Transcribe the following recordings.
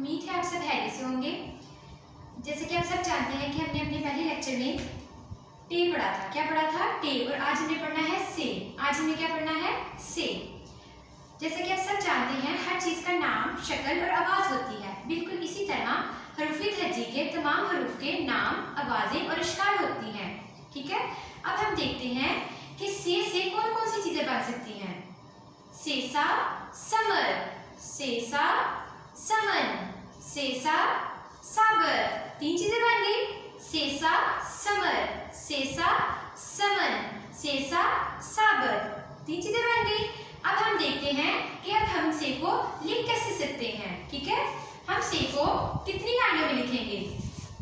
उम्मीद है आप सब खैरियत से होंगे। जैसे कि आप सब जानते हैं कि हमने अपने पहले लेक्चर में टे पढ़ा था। क्या पढ़ा था? टे। और आज हमने पढ़ना है से। आज हमने क्या पढ़ना है? से। जैसे कि आप सब जानते हैं हर चीज़ का नाम, शक्ल और आवाज़ होती है। बिल्कुल इसी तरह हरूफ तहज्जी के तमाम हरूफ के नाम, आवाज़ें और अशकाल होती हैं। ठीक है, अब हम देखते हैं कि से कौन कौन सी चीज़ें बन सकती हैं। सेसा समर, सेसा समन, सेसा साबर। तीन चीजें बन गई। सेसा समर, सेसा समन, सेसा साबर। तीन चीजें बन गई। अब हम देखते हैं कि अब हम से को लिख कैसे सकते हैं। ठीक है, हम से को कितनी लाइनों में लिखेंगे?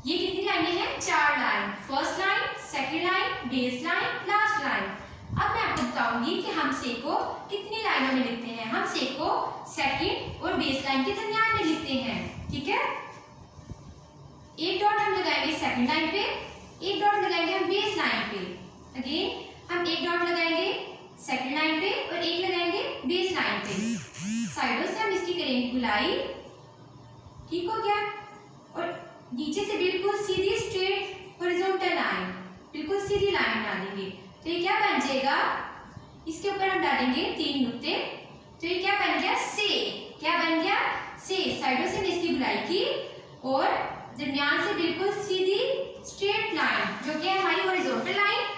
ये कितनी लाइनें हैं? 4 line. First line, second line, base line, last line. अब मैं आपको बताऊंगी कि हम से को कितनी लाइनों में लिखते हैं। हम से को सेकंड और बेस लाइन के दरमियान में लिखते हैं। ठीक है, एक डॉट हम लगाएंगे सेकंड लाइन पे, एक डॉट लगाएंगे हम बेस लाइन पे। अगेन हम एक डॉट लगाएंगे सेकंड लाइन पे और एक लगाएंगे बेस लाइन पे। साइडों से हम इसकी करेंगे गुलाई। ठीक हो गया? और नीचे से बिल्कुल सीधी स्ट्रेट हॉरिजॉन्टल लाइन, बिल्कुल सीधी लाइन डालेंगे। तो ये क्या बन जाएगा? इसके ऊपर हम डालेंगे 3 नुक्ते। तो ये क्या बन गया? से। क्या बन गया? से। साइडों से इसकी गुलाई की और दरमियान से बिल्कुल सीधी स्ट्रेट लाइन जो कि है हमारी हॉरिजॉन्टल लाइन,